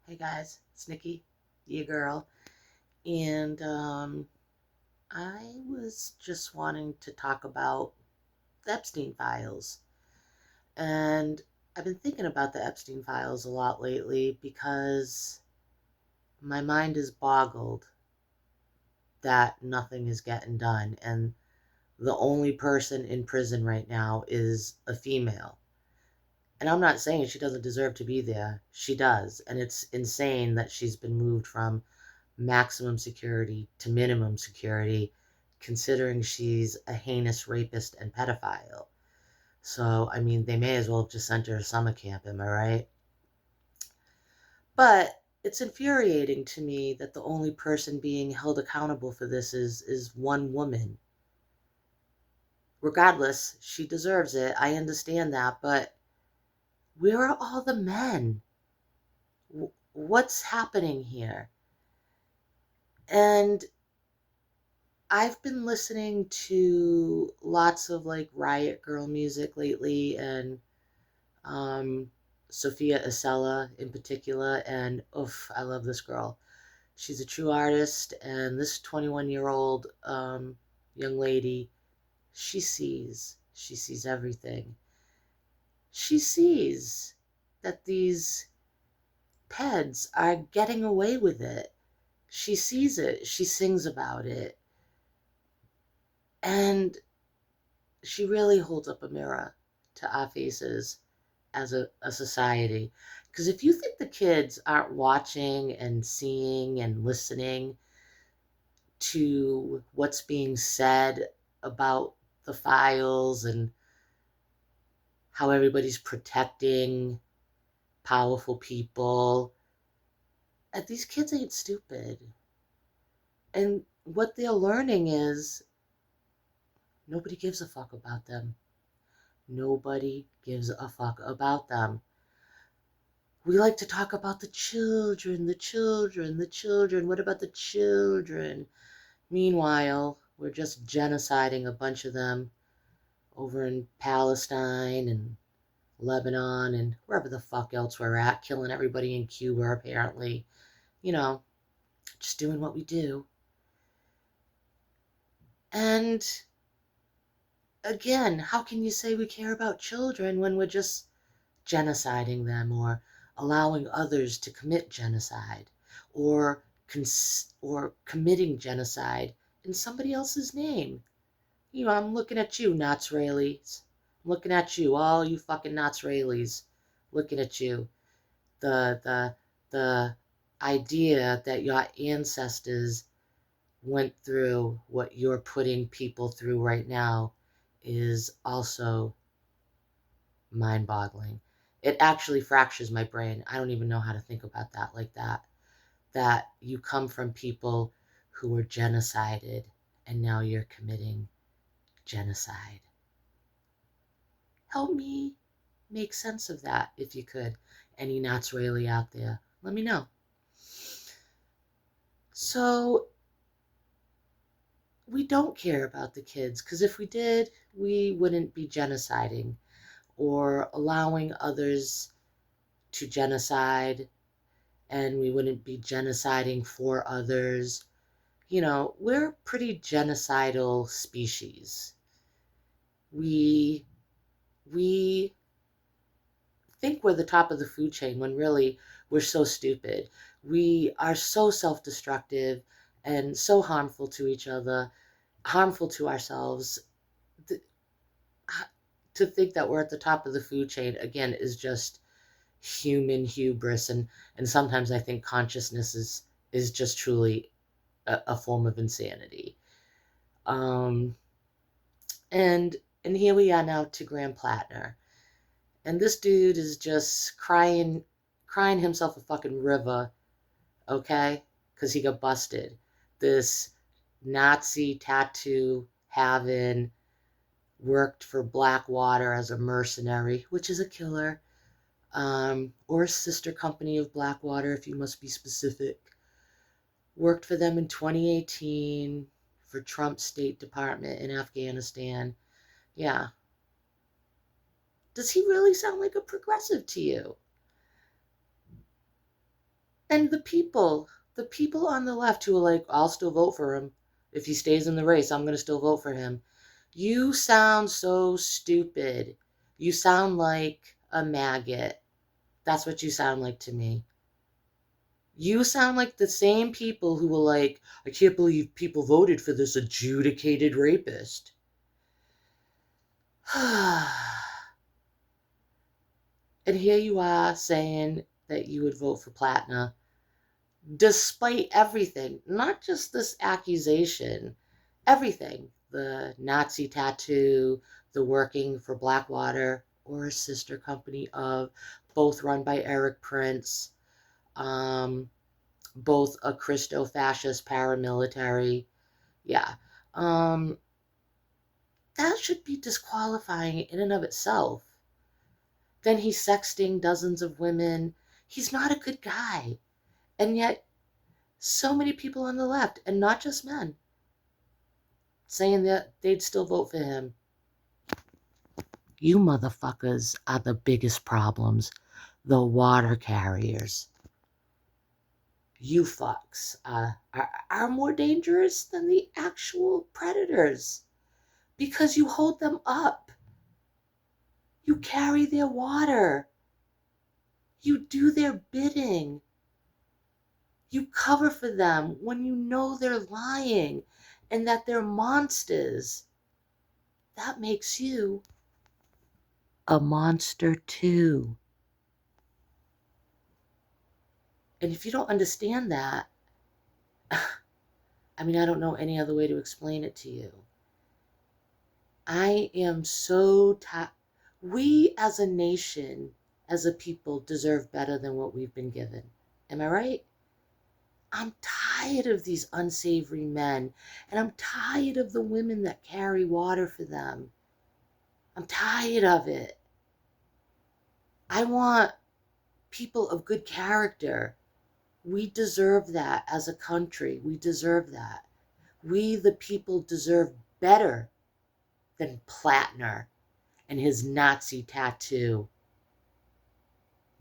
Hey guys, it's Nikki, your girl, and I was just wanting to talk about the Epstein files. And I've been thinking about the Epstein files a lot lately because my mind is boggled that nothing is getting done, and the only person in prison right now is a female. And I'm not saying she doesn't deserve to be there. She does, and it's insane that she's been moved from maximum security to minimum security, considering she's a heinous rapist and pedophile. So, I mean, they may as well have just sent her to summer camp, am I right? But it's infuriating to me that the only person being held accountable for this is one woman. Regardless, she deserves it. I understand that, but where are all the men? What's happening here? And I've been listening to lots of like Riot Girl music lately, and um, Sophia Isella in particular. And oof, I love this girl. She's a true artist, and this 21-year-old young lady, she sees everything. She sees that these peds are getting away with it. She sees it. She sings about it. And she really holds up a mirror to our faces as a society. Because if you think the kids aren't watching and seeing and listening to what's being said about the files and how everybody's protecting powerful people, these kids ain't stupid. And what they're learning is nobody gives a fuck about them. Nobody gives a fuck about them. We like to talk about the children, the children, the children. What about the children? Meanwhile, we're just genociding a bunch of them over in Palestine and Lebanon and wherever the fuck else we're at, killing everybody in Cuba, apparently. You know, just doing what we do. And again, how can you say we care about children when we're just genociding them or allowing others to commit genocide or or committing genocide in somebody else's name? You know, I'm looking at you, Natsraelis. I'm looking at you, all you fucking Natsraelis. Looking at you. The idea that your ancestors went through what you're putting people through right now is also mind-boggling. It actually fractures my brain. I don't even know how to think about that like that. That you come from people who were genocided and now you're committing genocide. Help me make sense of that if you could. Any Natsraeli out there, let me know. So we don't care about the kids because if we did, we wouldn't be genociding or allowing others to genocide, and we wouldn't be genociding for others. You know, we're a pretty genocidal species. We we think we're the top of the food chain when really we're so stupid. We are so self-destructive and so harmful to each other, harmful to ourselves. Th- To think that we're at the top of the food chain again is just human hubris, and sometimes I think consciousness is just truly a form of insanity. Um, and and here we are now to Graham Plattner, and this dude is just crying himself a fucking river, okay, because he got busted. This Nazi tattoo having worked for Blackwater as a mercenary, which is a killer, or a sister company of Blackwater, if you must be specific. Worked for them in 2018 for Trump's State Department in Afghanistan. Yeah. Does he really sound like a progressive to you? And the people on the left who are like, I'll still vote for him. If he stays in the race, I'm going to still vote for him. You sound so stupid. You sound like a maggot. That's what you sound like to me. You sound like the same people who were like, I can't believe people voted for this adjudicated rapist. And here you are saying that you would vote for Platner, despite everything, not just this accusation, everything. The Nazi tattoo, the working for Blackwater or a sister company of, both run by Eric Prince, both a Christo-fascist paramilitary. Yeah. Um, that should be disqualifying in and of itself. Then he's sexting dozens of women. He's not a good guy. And yet, so many people on the left, and not just men, saying that they'd still vote for him. You motherfuckers are the biggest problems. The water carriers. You fucks are more dangerous than the actual predators because you hold them up. You carry their water. You do their bidding. You cover for them when you know they're lying and that they're monsters. That makes you a monster too. And if you don't understand that, I mean, I don't know any other way to explain it to you. I am so tired. We as a nation, as a people, deserve better than what we've been given. Am I right? I'm tired of these unsavory men, and I'm tired of the women that carry water for them. I'm tired of it. I want people of good character. We deserve that as a country. We deserve that. We, the people, deserve better than Platner and his Nazi tattoo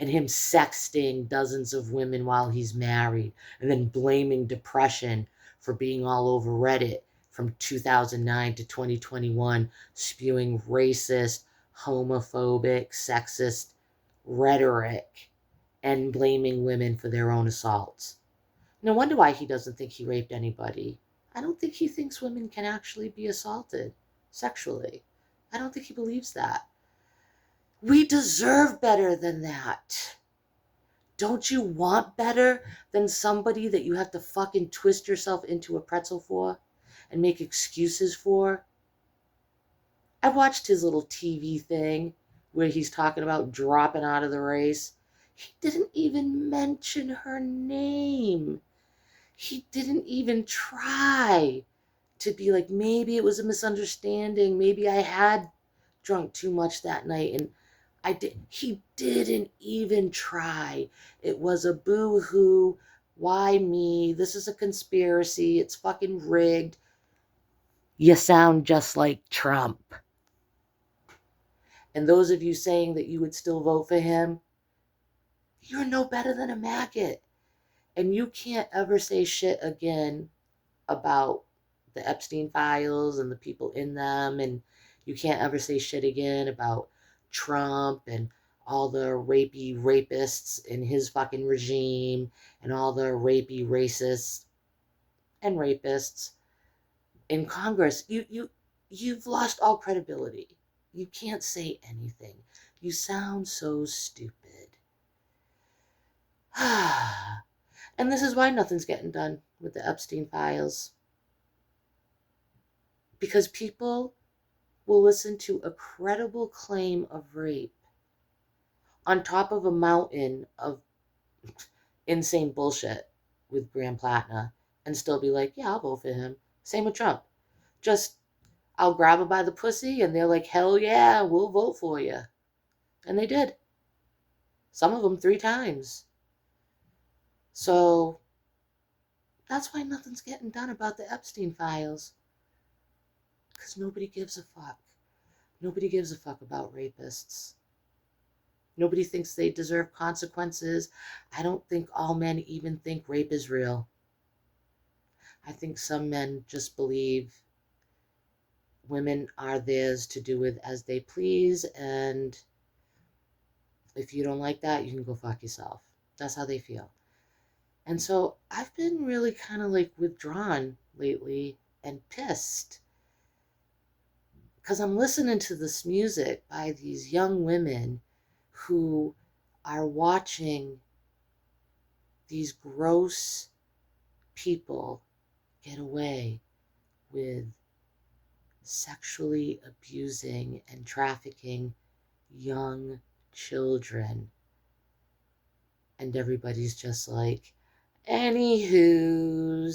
and him sexting dozens of women while he's married and then blaming depression for being all over Reddit from 2009 to 2021, spewing racist, homophobic, sexist rhetoric and blaming women for their own assaults. No wonder why he doesn't think he raped anybody. I don't think he thinks women can actually be assaulted sexually. I don't think he believes that. We deserve better than that. Don't you want better than somebody that you have to fucking twist yourself into a pretzel for and make excuses for? I watched his little TV thing where he's talking about dropping out of the race. He didn't even mention her name. He didn't even try to be like, maybe it was a misunderstanding. Maybe I had drunk too much that night and he didn't even try. It was a boo-hoo. Why me? This is a conspiracy. It's fucking rigged. You sound just like Trump. And those of you saying that you would still vote for him, you're no better than a maggot. And you can't ever say shit again about the Epstein files and the people in them. And you can't ever say shit again about Trump and all the rapey rapists in his fucking regime and all the rapey racists and rapists in Congress. You've lost all credibility. You can't say anything. You sound so stupid. And this is why nothing's getting done with the Epstein files. Because people will listen to a credible claim of rape on top of a mountain of insane bullshit with Graham Platner and still be like, yeah, I'll vote for him. Same with Trump. Just, I'll grab him by the pussy and they're like, hell yeah, we'll vote for you. And they did. Some of them 3 times. So that's why nothing's getting done about the Epstein files. Because nobody gives a fuck. Nobody gives a fuck about rapists. Nobody thinks they deserve consequences. I don't think all men even think rape is real. I think some men just believe women are theirs to do with as they please, and if you don't like that, you can go fuck yourself. That's how they feel. And so I've been really kind of like withdrawn lately and pissed because I'm listening to this music by these young women who are watching these gross people get away with sexually abusing and trafficking young children. And everybody's just like, anywho's,